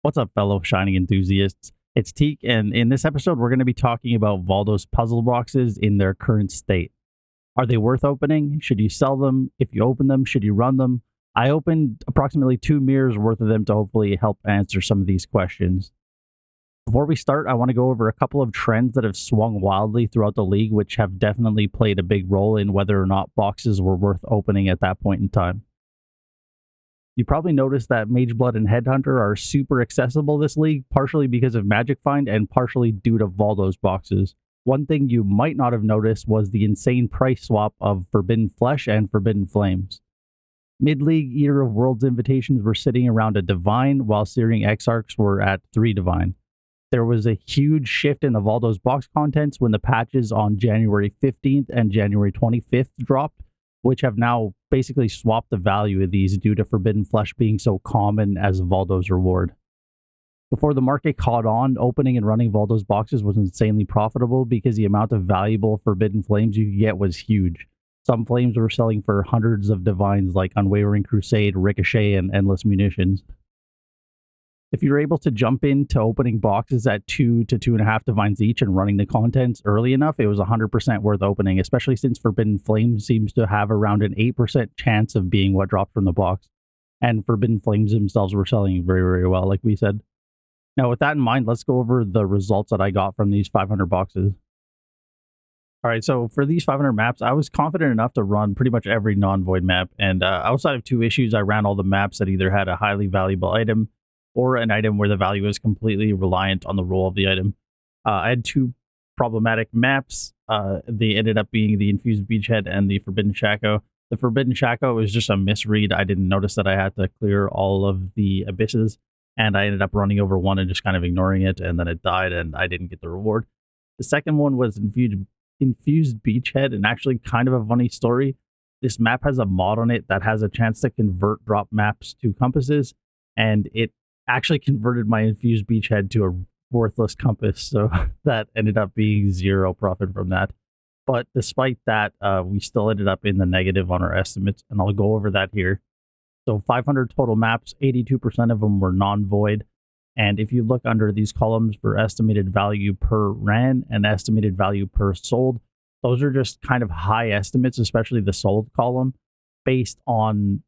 What's up, fellow Shining enthusiasts? It's Teak, and in this episode, we're going to be talking about Valdo's puzzle boxes in their current state. Are they worth opening? Should you sell them? If you open them, should you run them? I opened approximately 2 mirrors worth of them to hopefully help answer some of these questions. Before we start, I want to go over a couple of trends that have swung wildly throughout the league, which have definitely played a big role in whether or not boxes were worth opening at that point in time. You probably noticed that Mageblood and Headhunter are super accessible this league, partially because of Magic Find and partially due to Valdo's boxes. One thing you might not have noticed was the insane price swap of Forbidden Flesh and Forbidden Flames. Mid-league Eater of Worlds invitations were sitting around a Divine, while Searing Exarchs were at 3 Divine. There was a huge shift in the Valdo's box contents when the patches on January 15th and January 25th dropped, which have now basically swapped the value of these due to Forbidden Flesh being so common as Valdo's reward. Before the market caught on, opening and running Valdo's boxes was insanely profitable because the amount of valuable Forbidden Flames you could get was huge. Some flames were selling for hundreds of divines like Unwavering Crusade, Ricochet, and Endless Munitions. If you're able to jump into opening boxes at 2 to 2.5 divines each and running the contents early enough, it was 100% worth opening, especially since Forbidden Flame seems to have around an 8% chance of being what dropped from the box. And Forbidden Flames themselves were selling very, very well, like we said. Now, with that in mind, let's go over the results that I got from these 500 boxes. All right, so for these 500 maps, I was confident enough to run pretty much every non-void map. And outside of 2 issues, I ran all the maps that either had a highly valuable item or an item where the value is completely reliant on the roll of the item. I had 2 problematic maps. They ended up being the Infused Beachhead and the Forbidden Shaco. The Forbidden Shaco was just a misread. I didn't notice that I had to clear all of the abysses, and I ended up running over one and just kind of ignoring it, and then it died, and I didn't get the reward. The second one was Infused Beachhead, and actually kind of a funny story. This map has a mod on it that has a chance to convert drop maps to compasses, and it actually converted my Infused Beachhead to a worthless compass, so that ended up being 0 profit from that. But despite that, we still ended up in the negative on our estimates, and I'll go over that here. So 500 total maps, 82% of them were non-void, and if you look under these columns for estimated value per ran and estimated value per sold, those are just kind of high estimates, especially the sold column, based on,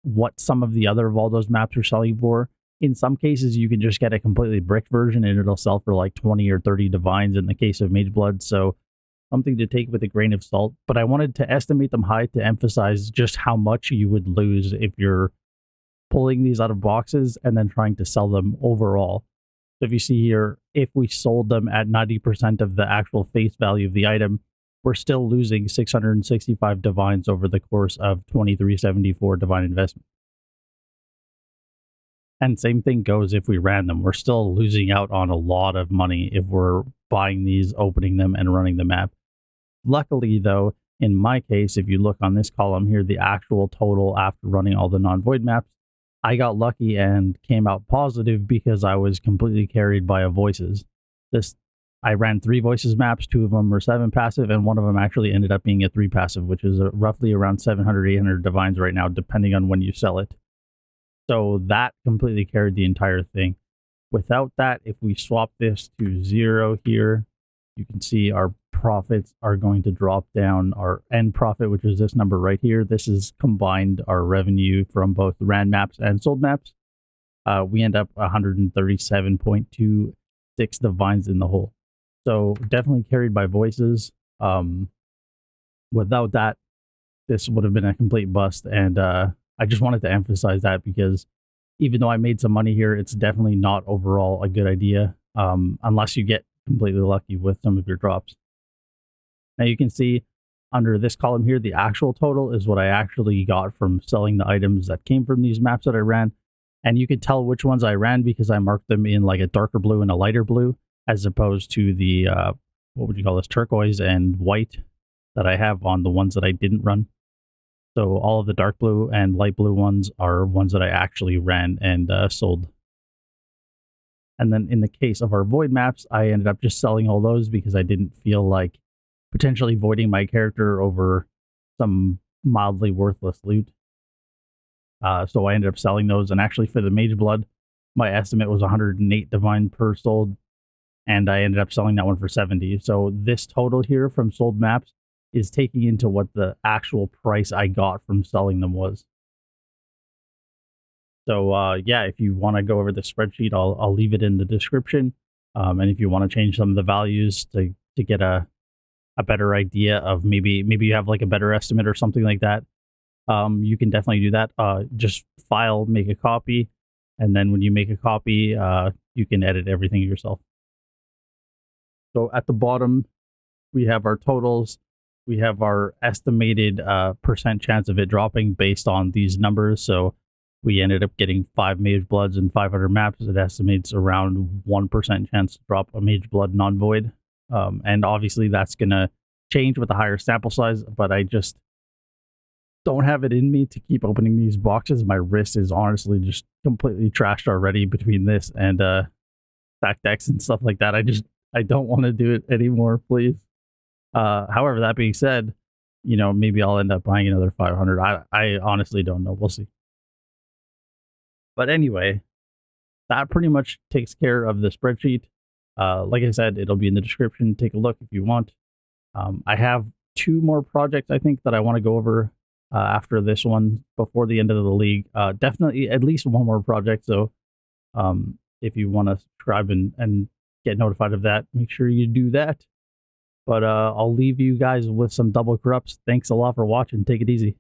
what some of the other Valdo's maps are selling for. In some cases, you can just get a completely bricked version and it'll sell for like 20 or 30 divines in the case of Mageblood, so something to take with a grain of salt. But I wanted to estimate them high to emphasize just how much you would lose if you're pulling these out of boxes and then trying to sell them overall. So if you see here, if we sold them at 90% of the actual face value of the item, we're still losing 665 divines over the course of 2374 divine investment. And same thing goes if we ran them. We're still losing out on a lot of money if we're buying these, opening them, and running the map. Luckily, though, in my case, if you look on this column here, the actual total after running all the non-void maps, I got lucky and came out positive because I was completely carried by a Voices. I ran 3 Voices maps, 2 of them were 7 passive, and 1 of them actually ended up being a 3 passive, which is roughly around 700, 800 divines right now, depending on when you sell it. So that completely carried the entire thing. Without that, if we swap this to 0 here, you can see our profits are going to drop down. Our end profit, which is this number right here, this is combined our revenue from both ran maps and sold maps. We end up 137.26 divines in the hole. So definitely carried by Voices. Without that, this would have been a complete bust, and I just wanted to emphasize that because even though I made some money here, it's definitely not overall a good idea unless you get completely lucky with some of your drops. Now you can see under this column here, the actual total is what I actually got from selling the items that came from these maps that I ran. And you can tell which ones I ran because I marked them in like a darker blue and a lighter blue, as opposed to the, what would you call this, turquoise and white that I have on the ones that I didn't run. So all of the dark blue and light blue ones are ones that I actually ran and sold. And then in the case of our void maps, I ended up just selling all those because I didn't feel like potentially voiding my character over some mildly worthless loot. So I ended up selling those. And actually for the Mageblood, my estimate was 108 divine per sold, and I ended up selling that one for 70. So this total here from sold maps is taking into what the actual price I got from selling them was. So yeah, if you want to go over the spreadsheet, I'll leave it in the description. And if you want to change some of the values to get a better idea of maybe you have like a better estimate or something like that, you can definitely do that. Just file, make a copy, and then when you make a copy, you can edit everything yourself. So at the bottom, we have our totals. We have our estimated percent chance of it dropping based on these numbers. So we ended up getting 5 Mage Bloods and 500 maps. It estimates around 1% chance to drop a Mage Blood non-void. And obviously that's going to change with a higher sample size, but I just don't have it in me to keep opening these boxes. My wrist is honestly just completely trashed already between this and stack decks and stuff like that. I don't want to do it anymore, please. However, that being said, maybe I'll end up buying another 500. I honestly don't know. We'll see. But anyway, that pretty much takes care of the spreadsheet. Like I said, it'll be in the description. Take a look if you want. I have 2 more projects, I think, that I want to go over after this one before the end of the league. Definitely at least 1 more project. So if you want to subscribe and get notified of that, make sure you do that. But I'll leave you guys with some double corrupts. Thanks a lot for watching. Take it easy.